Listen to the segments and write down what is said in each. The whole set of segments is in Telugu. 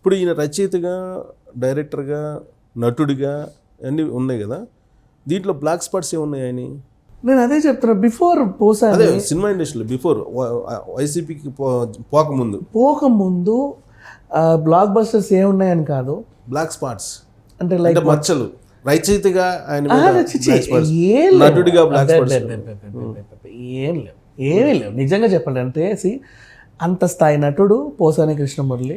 ఇప్పుడు ఈయన రచయితగా, డైరెక్టర్గా, నటుడిగా అన్నీ ఉన్నాయి కదా, దీంట్లో బ్లాక్ స్పాట్స్ ఏమున్నాయి ఆయన? నేను అదే చెప్తున్నా, బిఫోర్ పోసాని అదే సినిమా ఇండస్ట్రీలో బిఫోర్ వైసీపీకి పోకముందు బ్లాక్ బస్టర్స్ ఏమున్నాయని కాదు, బ్లాక్ స్పాట్స్ అంటే లైక్ మచ్చలు. రచయితగా ఆయన ఏం నటుడిగా బ్లాక్ స్పాట్స్ ఏమీ లేవు నిజంగా చెప్పండి. అంటే అంత స్థాయి నటుడు పోసాని కృష్ణమురళి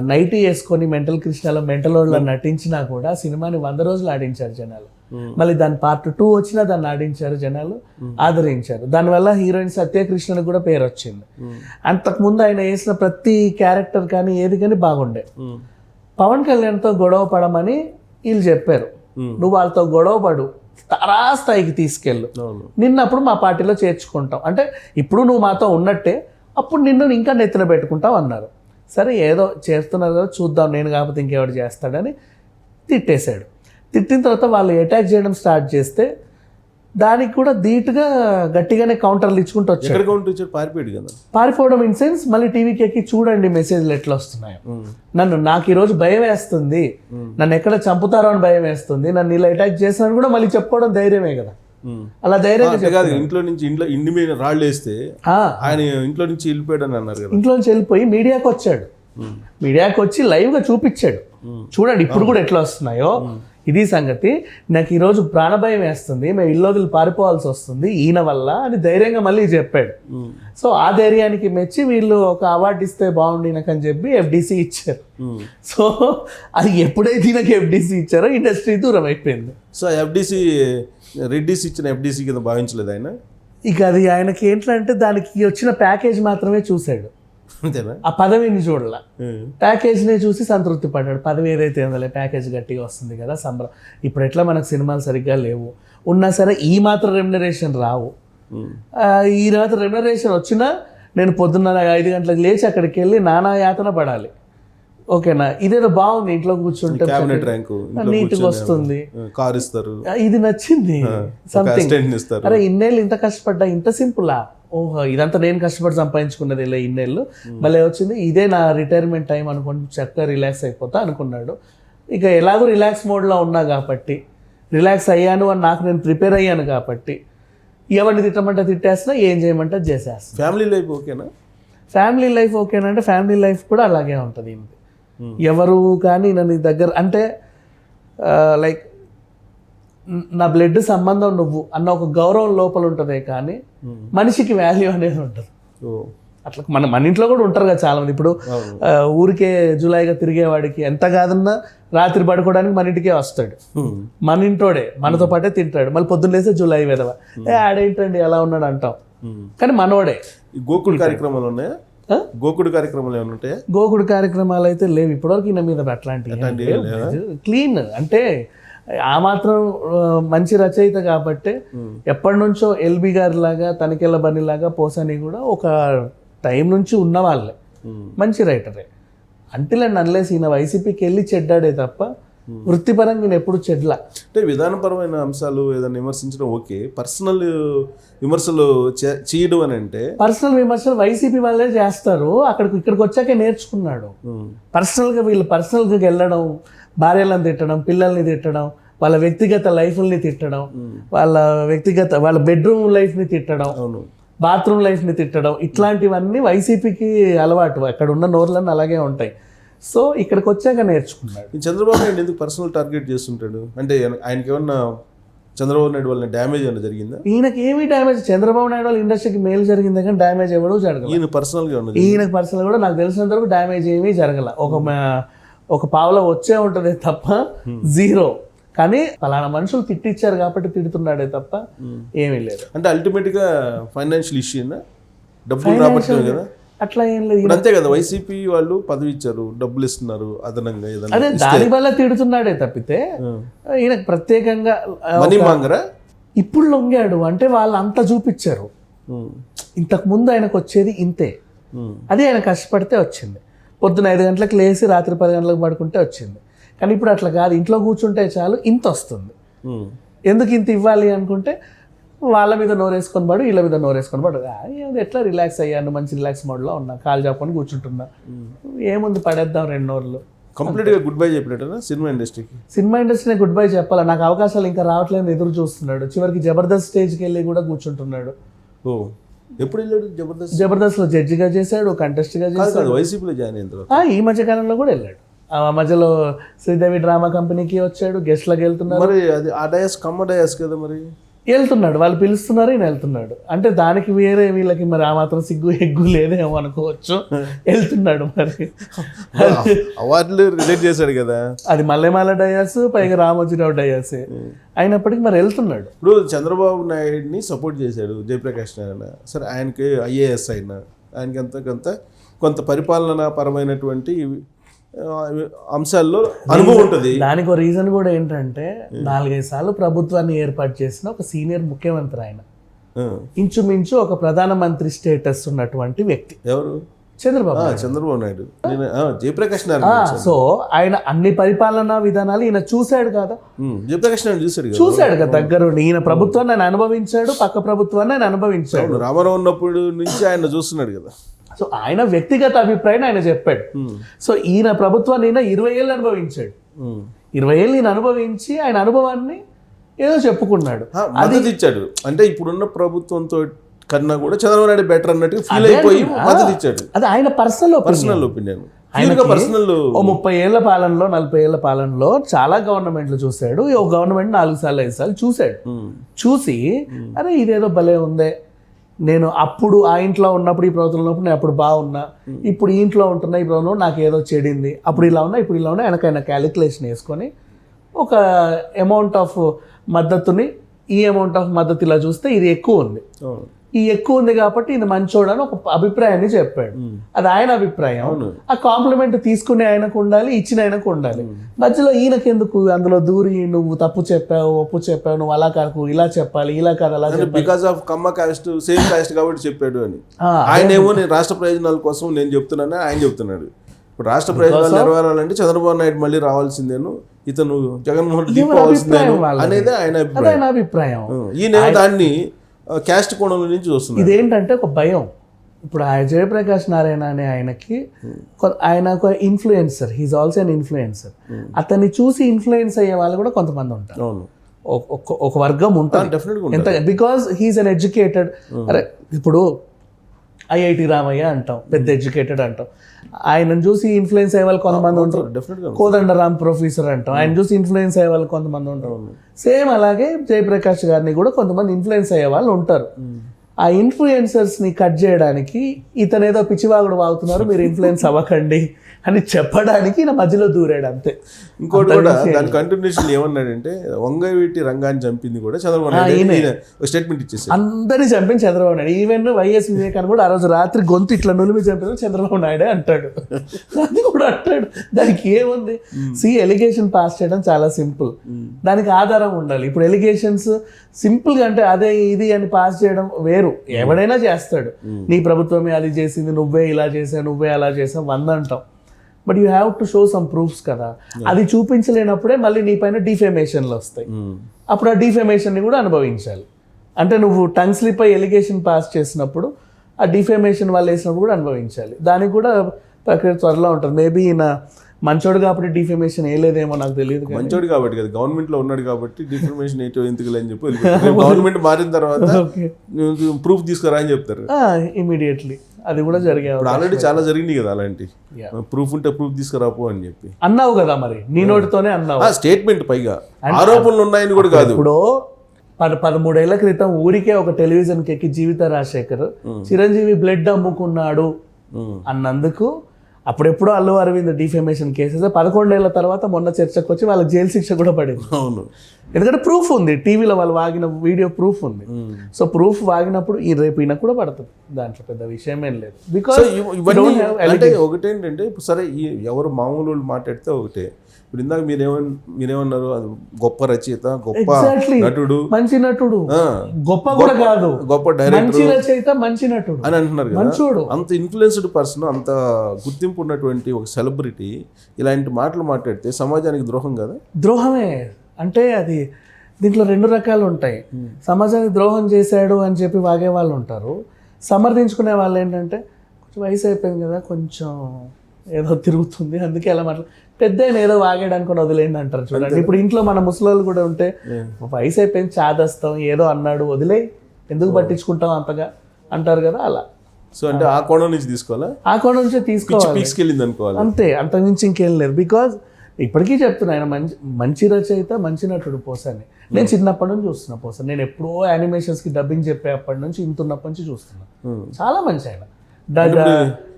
నైటీ వేసుకొని మెంటల్ కృష్ణలో మెంటల్ వాళ్ళ నటించినా కూడా సినిమాని 100 రోజులు ఆడించారు జనాలు. మళ్ళీ దాని పార్ట్ 2 వచ్చినా దాన్ని ఆడించారు జనాలు, ఆదరించారు. దానివల్ల హీరోయిన్ సత్యకృష్ణకి కూడా పేరు వచ్చింది. అంతకుముందు ఆయన వేసిన ప్రతి క్యారెక్టర్ కానీ ఏది కానీ బాగుండే. పవన్ కళ్యాణ్తో గొడవ పడమని వీళ్ళు చెప్పారు, నువ్వు వాళ్ళతో గొడవ పడు, తారాస్థాయికి తీసుకెళ్ళు, నిన్నప్పుడు మా పార్టీలో చేర్చుకుంటాం, అంటే ఇప్పుడు నువ్వు మాతో ఉన్నట్టే, అప్పుడు నిన్ను ఇంకా నెత్తిన పెట్టుకుంటావు అన్నారు. సరే ఏదో చేస్తున్నారు కదా చూద్దాం, నేను కాకపోతే ఇంకెవడు చేస్తాడని తిట్టేశాడు. తిట్టిన తర్వాత వాళ్ళు అటాక్ చేయడం స్టార్ట్ చేస్తే దానికి కూడా ధీటుగా గట్టిగానే కౌంటర్లు ఇచ్చుకుంటూ వచ్చాడు. పారిపోవడం ఇన్ సెన్స్ మళ్ళీ టీవీకి ఎక్కి చూడండి మెసేజ్లు ఎట్లా వస్తున్నాయో, నాకు ఈరోజు భయం వేస్తుంది, నన్ను ఎక్కడ చంపుతారో అని భయం వేస్తుంది, నన్ను ఇలా అటాక్ చేస్తానని కూడా మళ్ళీ చెప్పుకోవడం ధైర్యమే కదా. అలా ధైర్యంగా ఇంట్లో నుంచి ఇంటి మీద రాళ్ళు వేస్తే ఆయన ఇంట్లో నుంచి వెళ్ళిపోయాడు అని అన్నారు కదా. ఇంట్లో నుంచి వెళ్ళిపోయి మీడియాకి వచ్చాడు, మీడియాకి వచ్చి లైవ్గా చూపించాడు, చూడండి ఇప్పుడు కూడా ఎట్లా వస్తున్నాయో ఇది సంగతి, నాకు ఈరోజు ప్రాణభయం వేస్తుంది, మేము ఇల్లు వదిలి పారిపోవాల్సి వస్తుంది ఈయన వల్ల అని ధైర్యంగా మళ్ళీ చెప్పాడు. సో ఆ ధైర్యానికి మెచ్చి వీళ్ళు ఒక అవార్డు ఇస్తే బాగుండి నాకని చెప్పి FDC ఇచ్చారు. సో అది ఎప్పుడైతే నాకు FDC ఇచ్చారో ఇండస్ట్రీ దూరం అయిపోయింది. సో రెడ్డిస్ ఇచ్చిన FDC కింద భావించలేదు ఆయన. ఇక అది ఆయనకి ఏంటంటే దానికి వచ్చిన ప్యాకేజ్ మాత్రమే చూశాడు, ఆ పదవిని చూడాల, ప్యాకేజ్నే చూసి సంతృప్తి పడ్డాడు. పదవి ఏదైతే ఉందో ప్యాకేజ్ గట్టిగా వస్తుంది కదా సంబరం. ఇప్పుడు ఎట్లా మనకు సినిమాలు సరిగ్గా లేవు, ఉన్నా సరే ఈ మాత్రం రెమ్యునరేషన్ రావు, ఈ మాత్రం రెమ్యునరేషన్ వచ్చినా నేను పొద్దున్న 5 గంటలకు లేచి అక్కడికి వెళ్ళి నానా యాతన పడాలి. ఓకేనా, ఇదేదో బాగుంది, ఇంట్లో కూర్చుంటే నీట్గా వస్తుంది, ఇది నచ్చింది, సంథింగ్. అరే ఇన్నేళ్ళు ఇంత కష్టపడ్డా, ఇంత సింపులా, ఓహో ఇదంతా నేను కష్టపడి సంపాదించుకున్నది ఇలా ఇన్నేళ్ళు భలే వచ్చింది, ఇదే నా రిటైర్మెంట్ టైం అనుకోండి, చక్కగా రిలాక్స్ అయిపోతా అనుకున్నాడు. ఇక ఎలాగో రిలాక్స్ మోడ్లో ఉన్నా కాబట్టి, రిలాక్స్ అయ్యాను అని నాకు నేను ప్రిపేర్ అయ్యాను కాబట్టి, ఎవరిని తిట్టమంటే తిట్టేస్తున్నా, ఏం చేయమంటే చేసేస్తా. ఫ్యామిలీ లైఫ్ ఓకేనా? ఫ్యామిలీ లైఫ్ ఓకేనా అంటే ఫ్యామిలీ లైఫ్ కూడా అలాగే ఉంటుంది. ఎవరు కానీ నన్ను దగ్గర అంటే లైక్ నా బ్లడ్ సంబంధం నువ్వు అన్న ఒక గౌరవం లోపల ఉంటుందే కానీ మనిషికి వాల్యూ అనేది ఉంటుంది. అట్లా మన ఇంట్లో కూడా ఉంటారు కదా చాలా మంది. ఇప్పుడు ఊరికే జులైగా తిరిగేవాడికి ఎంత కాదన్నా రాత్రి పడుకోవడానికి మన ఇంటికే వస్తాడు, మన ఇంటోడే, మనతో పాటే తింటాడు, మళ్ళీ పొద్దున్న లేస్తే జులై వెదవ ఆడేంటండి ఎలా ఉన్నాడు అంటాం, కానీ మనోడే. గోకుడు కార్యక్రమాలు ఉన్నాయా? గోకుడు కార్యక్రమాలు ఏమైనా ఉంటాయా? గోకుడు కార్యక్రమాలు అయితే లేవు ఇప్పటివరకు ఈయన మీద అట్లాంటివి. క్లీన్ అంటే ఆ మాత్రం మంచి రచయిత కాబట్టి ఎప్పటి నుంచో ఎల్బి గారి లాగా, తనికెళ్ళ బని లాగా, పోసాని కూడా ఒక టైం నుంచి ఉన్న వాళ్ళే, మంచి రైటరే. అంటిల్ అండ్ అన్లెస్ ఈయన వైసీపీకి వెళ్ళి చెడ్డాడే తప్ప వృత్తిపరంగా నేను ఎప్పుడు చెడ్లా. అంటే విధానపరమైన అంశాలు ఏదైనా విమర్శించడం ఓకే, పర్సనల్ విమర్శలు చేయడం అని అంటే పర్సనల్ విమర్శలు వైసీపీ వాళ్ళే చేస్తారు. ఇక్కడికి వచ్చాకే నేర్చుకున్నాడు. పర్సనల్గా వీళ్ళు పర్సనల్గా వెళ్ళడం, భార్యలను తిట్టడం, పిల్లల్ని తిట్టడం, వాళ్ళ వ్యక్తిగత లైఫ్ని తిట్టడం, వాళ్ళ బెడ్రూమ్ లైఫ్ని తిట్టడం, బాత్రూమ్ లైఫ్ని తిట్టడం, ఇట్లాంటివన్నీ వైసీపీకి అలవాటు. అక్కడ ఉన్న నోర్లన్నీ అలాగే ఉంటాయి. సో ఇక్కడికి వచ్చాక నేర్చుకున్నాడు. చంద్రబాబు నాయుడు ఎందుకు పర్సనల్ టార్గెట్ చేస్తుంటాడు అంటే ఆయనకి ఏమన్నా చంద్రబాబు నాయుడు వల్ల డ్యామేజ్ ఏమైనా జరిగిందా? ఈయనకి ఏమీ డ్యామేజ్, చంద్రబాబు నాయుడు వాళ్ళ ఇండస్ట్రీకి మేలు జరిగింది కానీ డ్యామేజ్ ఎవడో జరగదు. ఈయనకు పర్సనల్ కూడా నాకు తెలిసినంత వరకు డ్యామేజ్ ఏమీ జరగల. ఒక పావులో వచ్చే ఉంటుంది తప్ప జీరో. కానీ ఫలానా మనుషులు తిట్టిచ్చారు కాబట్టి తిడుతున్నాడే తప్ప ఏమీ లేదు. అంటే అల్టిమేట్ గా ఫైనాన్షియల్ ఇష్యూ డబ్బులు రాబట్లేదు కదా, అట్లా ఏం లేదు. అంతే కదా, వైసీపీ వాళ్ళు పదవి ఇచ్చారు, డబ్బులు ఇస్తున్నారు అదనంగా, అదే దాని వల్ల తిడుతున్నాడే తప్పితే ఈయనకు ప్రత్యేకంగా ఇప్పుడు లొంగాడు అంటే వాళ్ళు అంతా చూపించారు. ఇంతకు ముందు ఆయనకు వచ్చేది ఇంతే, అది ఆయన కష్టపడితే వచ్చింది. పొద్దున 5 గంటలకు లేచి రాత్రి 10 గంటలకు పడుకుంటే వచ్చింది. కానీ ఇప్పుడు అట్లా కాదు, ఇంట్లో కూర్చుంటే చాలు ఇంత వస్తుంది. ఎందుకు ఇంత ఇవ్వాలి అనుకుంటే వాళ్ళ మీద నోరేసుకొని పడు, వీళ్ళ మీద నోరేసుకొని పడు. ఎట్లా రిలాక్స్ అయ్యాను, మంచి రిలాక్స్ మోడ్లో ఉన్నా, కాలు చాపుకొని కూర్చుంటున్నా, ఏముంది పడేద్దాం 2 రోజులు. కంప్లీట్గా గుడ్ బై చెప్పినట్టేనా సినిమా ఇండస్ట్రీకి? సినిమా ఇండస్ట్రీని గుడ్ బై చెప్పాలా, నాకు అవకాశాలు ఇంకా రావట్లేదు ఎదురు చూస్తున్నాడు. చివరికి జబర్దస్త్ స్టేజ్కి వెళ్ళి కూడా కూర్చుంటున్నాడు. ఓ ఎప్పుడు వెళ్ళాడు జబర్దస్త్? జబర్దస్త్లో జడ్జిగా చేశాడు, కంటెస్ట్గా చేశాడు. వైసీపీలో జాయిన్ అయిన తర్వాత ఈ మధ్య కాలంలో కూడా వెళ్ళాడు. ఆ మధ్యలో శ్రీదేవి డ్రామా కంపెనీకి వచ్చాడు, గెస్ట్లకు వెళ్తున్నాడు. మరి అది ఆ డయాస్ కమ్మ డయాస్ కదా, మరి వెళ్తున్నాడు, వాళ్ళు పిలుస్తున్నారు, ఈయన వెళ్తున్నాడు. అంటే దానికి వేరే వీళ్ళకి మరి ఆ మాత్రం సిగ్గు ఎగ్గు లేదేమో అనుకోవచ్చు. వెళ్తున్నాడు మరి. అవార్డులు రిలేట్ చేశాడు కదా, అది మల్లెమాల డయాస్, పైగా రామోజీరావు డయాసే అయినప్పటికీ మరి వెళ్తున్నాడు. ఇప్పుడు చంద్రబాబు నాయుడిని సపోర్ట్ చేశాడు జయప్రకాష్ నారాయణ. సరే ఆయనకి ఐఏఎస్ అయినా ఆయనకి కొంత పరిపాలనా పరమైనటువంటి అంశాల్లో అనుభవం ఉంటుంది. దానికి ఒక రీజన్ కూడా ఏంటంటే 4-5 సార్లు ప్రభుత్వాన్ని ఏర్పాటు చేసిన ఒక సీనియర్ ముఖ్యమంత్రి ఆయన. ఇంచుమించు ఒక ప్రధానమంత్రి స్టేటస్ ఉన్నటువంటి వ్యక్తి. ఎవరు? చంద్రబాబు నాయుడు. జయప్రకాష్ నారాయణ. సో ఆయన అన్ని పరిపాలనా విధానాలు ఈయన చూశాడు కదా. జయప్రకాష్ నాయుడు చూశాడు కదా దగ్గరుండి. ఈయన ప్రభుత్వాన్ని ఆయన అనుభవించాడు, పక్క ప్రభుత్వాన్ని ఆయన అనుభవించాడు. రామారావు ఉన్నప్పుడు నుంచి ఆయన చూస్తున్నాడు కదా. సో ఆయన వ్యక్తిగత అభిప్రాయం ఆయన చెప్పాడు. సో ఈయన ప్రభుత్వాన్ని ఈయన 20 ఏళ్ళు అనుభవించాడు. 20 ఏళ్ళు ఈయన అనుభవించి ఆయన అనుభవాన్ని ఏదో చెప్పుకున్నాడు, మద్దతు ఇచ్చాడు. అంటే ఇప్పుడున్న ప్రభుత్వంతో కన్నా కూడా చంద్రబాబు నాయుడు బెటర్ అన్నట్టు ఫీల్ అయిపోయి మద్దతు ఇచ్చాడు. అది ఆయన పర్సనల్ ఒపీనియన్. పర్సనల్ 30 ఏళ్ల పాలనలో 40 ఏళ్ల పాలనలో చాలా గవర్నమెంట్లు చూశాడు. ఒక గవర్నమెంట్ 4 సార్లు 5 సార్లు చూశాడు. చూసి అరే ఇదేదో భలే ఉందే, నేను అప్పుడు ఆ ఇంట్లో ఉన్నప్పుడు ఈ ప్రభుత్వంలో ఉన్నప్పుడు నేను అప్పుడు బాగున్నా, ఇప్పుడు ఈ ఇంట్లో ఉంటున్నా ఈ ప్రభుత్వంలో నాకు ఏదో చెడింది, అప్పుడు ఇలా ఉన్నా ఇప్పుడు ఇలా ఉన్నా, వెనకైనా క్యాలిక్యులేషన్ వేసుకొని ఒక అమౌంట్ ఆఫ్ మద్దతుని, ఈ అమౌంట్ ఆఫ్ మద్దతు ఇలా చూస్తే ఇది ఎక్కువ ఉంది, ఈ ఎక్కువ ఉంది కాబట్టి ఇది మంచోడు అని ఒక అభిప్రాయాన్ని చెప్పాడు. అది ఆయన అభిప్రాయం. ఆ కాంప్లిమెంట్ తీసుకునే ఆయనకు ఉండాలి, ఇచ్చిన ఆయనకు ఉండాలి. మధ్యలో ఈయనకెందుకు అందులో దూరి నువ్వు తప్పు చెప్పావు, ఒప్పు చెప్పావు, నువ్వు అలా కాకు ఇలా చెప్పాలి, ఇలా కాదు అలా చెప్పాలి, because of Kamma cost same cost కాబట్టి చెప్పాడు అని. ఆయన ఏమో నేను రాష్ట్ర ప్రయోజనాల కోసం నేను చెప్తున్నాను, ఆయన చెప్తున్నాడు. ఇప్పుడు రాష్ట్ర ప్రయోజనాలు నెరవేరాలంటే చంద్రబాబు నాయుడు మళ్ళీ రావాల్సిందేను, ఇతను జగన్మోహన్ రెడ్డి పోవాల్సిందేను అనేది ఆయన అభిప్రాయం. ఈయన దాన్ని క్యాస్ట్ కోణంలో నుంచి చూస్తున్నారు. ఇదేంటంటే ఒక భయం. ఇప్పుడు ఆ జయప్రకాష్ నారాయణ అనే ఆయన ఒక influencer, he's also an influencer. అతన్ని చూసి ఇన్ఫ్లుయెన్స్ అయ్యే వాళ్ళు కూడా కొంతమంది ఉంటారు, ఒక వర్గం ఉంటుంది. Because he's uneducated. అరే ఇప్పుడు ఐఐటి రామయ్య అంటాం, పెద్ద ఎడ్యుకేటెడ్ అంటాం. ఆయనను చూసి ఇన్ఫ్లుయెన్స్ అయ్యే వాళ్ళు కొంతమంది ఉంటారు. కోదండరామ్ ప్రొఫెసర్ అంటాం, ఆయన చూసి ఇన్ఫ్లుయెన్స్ అయ్యే వాళ్ళు కొంతమంది ఉంటారు. సేమ్ అలాగే జయప్రకాష్ గారిని కూడా కొంతమంది ఇన్ఫ్లుయెన్స్ అయ్యే వాళ్ళు ఉంటారు. ఆ ఇన్ఫ్లుయెన్సర్స్ని కట్ చేయడానికి ఇతను ఏదో పిచ్చివాగుడు వాగుతున్నారు, మీరు ఇన్ఫ్లుయెన్స్ అవ్వకండి అని చెప్పడానికి నా మధ్యలో దూరాడు అంతే. ఇంకోటి కూడా దాని కంటిన్యూషన్ ఏమన్నాడంటే వంగవీటి రంగాన్ని చంపింది కూడా చంద్రబాబు నాయుడు స్టేట్మెంట్ ఇచ్చేసి అందరినీ చంపింది చంద్రబాబు నాయుడు. ఈవెన్ వైఎస్ వివేకాన్ని కూడా ఆ రోజు రాత్రి గొంతు ఇట్లా నులిమి చంపిన చంద్రబాబు నాయుడే అంటాడు. అది కూడా అంటాడు. దానికి ఏముంది? ఎలిగేషన్ పాస్ చేయడం చాలా సింపుల్, దానికి ఆధారం ఉండాలి. ఇప్పుడు ఎలిగేషన్స్ సింపుల్గా అంటే అదే ఇది అని పాస్ చేయడం వేరు. ఎవడైనా చేస్తాడు, నీ ప్రభుత్వమే అది చేసింది, నువ్వే ఇలా చేసావు, నువ్వే అలా చేసావు 100 అంటాం. But you have to show some proofs కదా. అది చూపించలేనప్పుడే మళ్ళీ నీ పైన డిఫేమేషన్లు వస్తాయి. అప్పుడు ఆ డిఫేమేషన్ని కూడా అనుభవించాలి. అంటే నువ్వు టంగ్ స్లిప్ అయి ఎలిగేషన్ పాస్ చేసినప్పుడు ఆ డిఫేమేషన్ వాళ్ళు వేసినప్పుడు కూడా అనుభవించాలి. దానికి కూడా ప్రక్రియ త్వరలో ఉంటుంది. మేబీ ఈయన మంచోడు కాబట్టి డిఫేమేషన్ వేయలేదేమో నాకు తెలియదు. మంచోడు కాబట్టి కదా, గవర్నమెంట్ లో ఉన్నాడు కాబట్టి డిఫర్మేషన్ ఏంటో ఎందుకు అని చెప్పి గవర్నమెంట్ మారిన తర్వాత ప్రూఫ్ తీసుకురా అని చెప్తారు ఇమీడియట్లీ. అది కూడా జరిగాయి ఆల్రెడీ, చాలా జరిగింది కదా అలాంటి. ప్రూఫ్ ఉంటే ప్రూఫ్ తీసుకురాపో అని చెప్పి అన్నావు కదా, మరి నీ నోటితోనే అన్నావు. స్టేట్మెంట్ పైగా ఆరోపణలు ఉన్నాయని కూడా కాదు. ఇప్పుడు 13 ఏళ్ల క్రితం ఊరికే ఒక టెలివిజన్కి ఎక్కి జీవిత రాజశేఖర్ చిరంజీవి బ్లడ్ అమ్ముకున్నాడు అన్నందుకు అప్పుడెప్పుడో అల్లు అరవింద్ డిఫేమేషన్ కేసెస్ 11 ఏళ్ల తర్వాత మొన్న చర్చకు వచ్చి వాళ్ళకి జైలు శిక్ష కూడా పడింది. అవును, ఎందుకంటే ప్రూఫ్ ఉంది, టీవీలో వాళ్ళు వాగిన వీడియో ప్రూఫ్ ఉంది. సో ప్రూఫ్ వాగినప్పుడు ఈ రేపు ఈయన కూడా పడుతుంది, దాంట్లో పెద్ద విషయం ఏం లేదు. బికాస్ అంటే ఒకటేంటంటే ఇప్పుడు సరే ఎవరు మామూలు వాళ్ళు మాట్లాడితే ఒకటే. ఇప్పుడు ఇందాక మీరేమన్నారు, అది గొప్ప రచయిత, గొప్ప నటుడు, మంచి నటుడు, గొప్ప కూడా కాదు, గొప్ప డైరెక్టర్, రచయిత, మంచి నటుడు అని అంటున్నారు కదా. అంత ఇన్ఫ్లుయెన్స్డ్ పర్సన్, అంత గుర్తింపు ఉన్నటువంటి ఒక సెలబ్రిటీ ఇలాంటి మాటలు మాట్లాడితే సమాజానికి ద్రోహం కదా? ద్రోహమే. అంటే అది దీంట్లో రెండు రకాలు ఉంటాయి. సమాజానికి ద్రోహం చేశాడు అని చెప్పి వాగే వాళ్ళు ఉంటారు, సమర్థించుకునే వాళ్ళు ఏంటంటే కొంచెం వయసు అయిపోయింది కదా, కొంచెం ఏదో తిరుగుతుంది అందుకే అలా పెద్ద ఏదో వాగాడు అనుకుని వదిలేయండి అంటారు చూడండి. ఇప్పుడు ఇంట్లో మన ముసలోళ్ళు కూడా ఉంటే వయసు అయిపోయింది చాదస్తాం ఏదో అన్నాడు వదిలే ఎందుకు పట్టించుకుంటాం అంతగా అంటారు కదా, అలా. సో అంటే ఆ కోణం నుంచి తీసుకోవాలా, ఆ కోణం నుంచే తీసుకోవాలి, తీసుకెళ్ళింది అనుకోవాలి అంతే, అంతకుమించి ఇంకేం లేదు. బికాజ్ ఇప్పటికీ చెప్తున్నా ఆయన మంచి రచయిత, మంచి నటుడు పోసాని. నేను చిన్నప్పటి నుంచి చూస్తున్నా పోసాని, నేను ఎప్పుడో యానిమేషన్స్కి డబ్బింగ్ చెప్పేప్పటి నుంచి ఇంత ఉన్నప్పటి నుంచి చూస్తున్నా. చాలా మంచి ఆయన,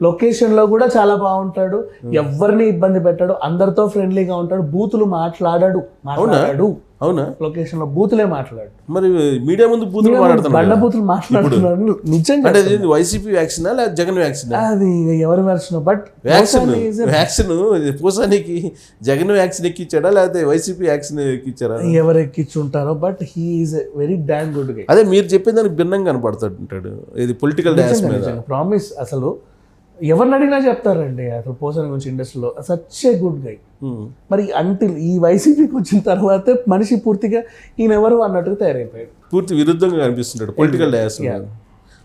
లొకేషన్ లో కూడా చాలా బాగుంటాడు, ఎవరిని ఇబ్బంది పెట్టాడు, అందరితో ఫ్రెండ్లీగా ఉంటాడు, బూతులు మాట్లాడాడు. అవునా? లొకేషన్ లో బూతులే మాట్లాడు. మరి మీడియా ముందు బూతులు మాట్లాడుతున్నాడు, బండ బూతులు మాట్లాడుతున్నాడు నిజంగా. వైసీపీ వ్యాక్సినా లేదా జగన్ వ్యాక్సిన్? అది ఎవరి వెర్షన్, బట్ వ్యాక్సిన్ పూసానికి జగన్ వ్యాక్సిన్ ఎక్కిచ్చాడా లేకపోతే వైసీపీ వ్యాక్సిన్ ఎక్కిచ్చారా? ఎవరు ఎక్కించుంటారో, but he is very damn good guy. అదే మీరు చెప్పేదానికి భిన్నంగా కనపడుతుంటాడు ఇది పొలిటికల్ డాన్స్ మీద. ప్రామిస్, అసలు ఎవరిని అడిగినా చెప్తారండి అసలు పోసాని గురించి ఇండస్ట్రీలో సచ్ ఏ గుడ్ గై. మరి అంటిల్ ఈ వైసీపీకి వచ్చిన తర్వాతే మనిషి పూర్తిగా ఈయన ఎవరు అన్నట్టుగా తయారైపోయాడు, పూర్తి విరుద్ధంగా కనిపిస్తున్నాడు పొలిటికల్ డాన్స్.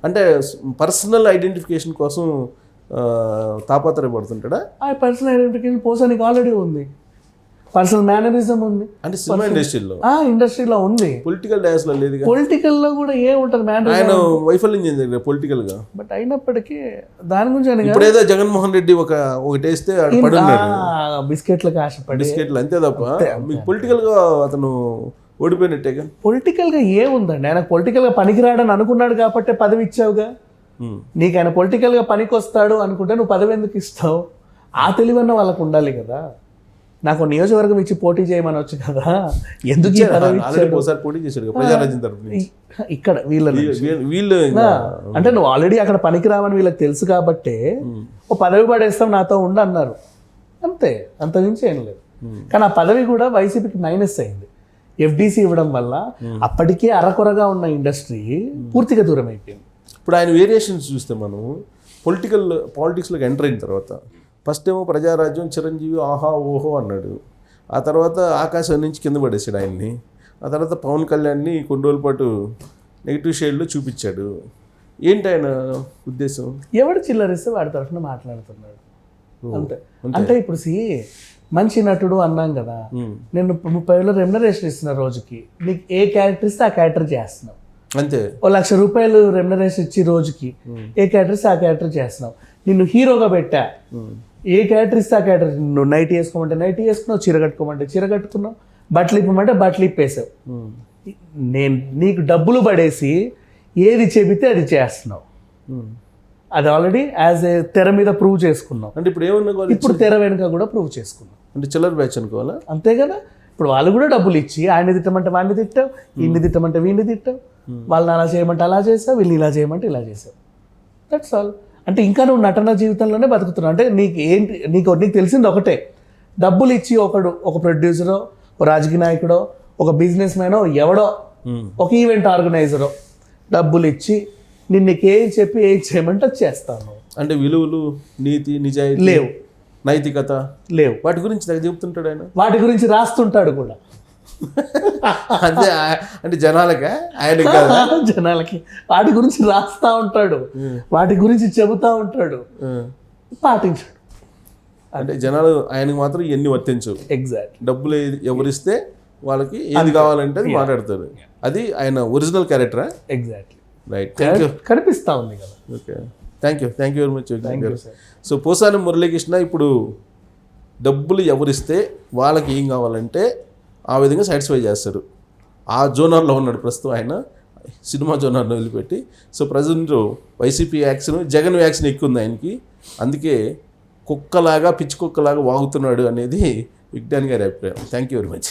అంటే పర్సనల్ ఐడెంటిఫికేషన్ కోసం తాపత్రయపడుతుంటాడా? ఆ పర్సనల్ ఐడెంటిఫికేషన్ పోసానికి ఆల్రెడీ ఉంది, పర్సనల్ మేనరిజం ఉంది, అంటే సినిమా ఇండస్ట్రీలో ఉంది. పొలిటికల్ డాన్స్ లో లేదు, పొలిటికల్ లో కూడా ఏముంటది మేనరిజం, ఆయన వైఫల్యం చెందారు పొలిటికల్ గా. బట్ అయినప్పటికీ దాని గురించి ఇప్పుడు ఏదో జగన్మోహన్ రెడ్డి ఒకటి వేస్తే బిస్కెట్లకు ఆశపడి బిస్కెట్లు అంతే తప్ప మీకు పొలిటికల్ గా అతను ఓడిపోయినట్టేగా. పొలిటికల్ గా ఏముందండి, ఆయన పొలిటికల్ గా పనికిరాడని అనుకున్నాడు కాబట్టి పదవి ఇచ్చావుగా. నీకు ఆయన పొలిటికల్ గా పనికి వస్తాడు అనుకుంటే నువ్వు పదవి ఎందుకు ఇస్తావు? ఆ తెలివన్న వాళ్ళకు ఉండాలి కదా. నాకు నియోజకవర్గం ఇచ్చి పోటీ చేయమనొచ్చు కదా, ఎందుకు పోటీ చేశాడు ప్రజారాజ్యం తరఫున ఇక్కడ వీళ్ళు అంటే నువ్వు ఆల్రెడీ అక్కడ పనికి రావని వీళ్ళకి తెలుసు కాబట్టి ఓ పదవి పడేస్తాం నాతో ఉండి అన్నారు అంతే, అంత మించి ఏం లేదు. కానీ ఆ పదవి కూడా వైసీపీకి మైనస్ అయింది, ఎఫ్డీసీ ఇవ్వడం వల్ల అప్పటికే అరకొరగా ఉన్న ఇండస్ట్రీ పూర్తిగా దూరం అయిపోయింది. ఇప్పుడు ఆయన వేరియేషన్స్ చూస్తే మనం పాలిటిక్స్లోకి ఎంటర్ అయిన తర్వాత ఫస్ట్ ఏమో ప్రజారాజ్యం చిరంజీవి ఆహా ఓహో అన్నాడు, ఆ తర్వాత ఆకాశం నుంచి కింద పడేసాడు ఆయన్ని, ఆ తర్వాత పవన్ కళ్యాణ్ని కొన్ని రోజుల పాటు నెగిటివ్ షేడ్లో చూపించాడు. ఏంటి ఆయన ఉద్దేశం? ఎవడు చిల్లరిస్తే వాడి తరఫున మాట్లాడుతున్నాడు అంతే. అంటే ఇప్పుడు మంచి నటుడు అన్నాం కదా, నేను 30,000 రెమ్యునరేషన్ ఇస్తున్నా రోజుకి, నీకు ఏ క్యారెక్టర్ ఇస్తే ఆ క్యారెక్టర్ చేస్తున్నావు అంతే. ఓ ₹1,00,000 రెమ్యునరేషన్ ఇచ్చి రోజుకి ఏ క్యారెక్టర్ ఇస్తే ఆ క్యారెక్టర్ చేస్తున్నావు. నిన్ను హీరోగా పెట్టా, ఏ క్యారెక్టర్ ఇస్తే ఆ క్యారెక్టర్, నువ్వు నైట్ వేసుకోమంటే నైట్ వేసుకున్నావు, చీర కట్టుకోమంటే చీర కట్టుకున్నావు, బట్టలు ఇప్పమంటే బట్టలు ఇప్పేసావు. నేను నీకు డబ్బులు పడేసి ఏది చెబితే అది చేస్తున్నావు, అది ఆల్రెడీ యాజ్ ఏ తెర మీద ప్రూవ్ చేసుకున్నావు. అంటే ఇప్పుడు ఏమన్నా ఇప్పుడు తెర వెనుక కూడా ప్రూవ్ చేసుకున్నావు, అంటే చిల్లర బ్యాచ్ అనుకోవాలా అంతే కదా. ఇప్పుడు వాళ్ళు కూడా డబ్బులు ఇచ్చి ఆయన తిట్టమంటే వాడిని తిట్టావు, ఇన్ని తిట్టమంటే వీడిని తిట్టావు, వాళ్ళని అలా చేయమంటే అలా చేసావు, వీళ్ళు ఇలా చేయమంటే ఇలా చేసావు, దట్స్ ఆల్. అంటే ఇంకా నువ్వు నటన జీవితంలోనే బతుకుతున్నావు. అంటే నీకు ఏంటి, నీకు తెలిసింది ఒకటే, డబ్బులు ఇచ్చి ఒక ప్రొడ్యూసరో, ఒక రాజకీయ నాయకుడో, ఒక బిజినెస్ మ్యానో, ఎవడో ఒక ఈవెంట్ ఆర్గనైజరో డబ్బులు ఇచ్చి నీకేం చెప్పి ఏం చేయమంటే చేస్తాను. అంటే విలువలు, నీతి, నిజాయితీ లేవు, నైతికత లేవు, వాటి గురించి నాకు చెప్తుంటాడు ఆయన, వాటి గురించి రాస్తుంటాడు కూడా. అంతే. అంటే జనాలకి వాటి గురించి రాస్తా ఉంటాడు, వాటి గురించి చెబుతా ఉంటాడు, పాటించాడు. అంటే జనాలు ఆయనకు మాత్రం ఇవన్నీ వర్తించవు. ఎగ్జాక్ట్. డబ్బులు ఎవరిస్తే వాళ్ళకి ఏది కావాలంటే అది మాట్లాడతారు, అది ఆయన ఒరిజినల్ క్యారెక్టరా? ఎగ్జాక్ట్లీ. Right, thank you. కనిపిస్తా ఉంది కదా. Okay, thank you very much. So Posani Muralikrishna ఇప్పుడు డబ్బులు ఎవరిస్తే వాళ్ళకి ఏం కావాలంటే ఆ విధంగా సాటిస్ఫై చేస్తారు. ఆ జోనర్లో ఉన్నాడు ప్రస్తుతం ఆయన, సినిమా జోనర్ను వదిలిపెట్టి. So present YCP action, Jagan action ఎక్కువ ఉంది ఆయనకి, అందుకే కుక్కలాగా పిచ్చి కుక్కలాగా వాగుతున్నాడు అనేది విజ్ఞాన్ గారి అభిప్రాయం. Thank you very much.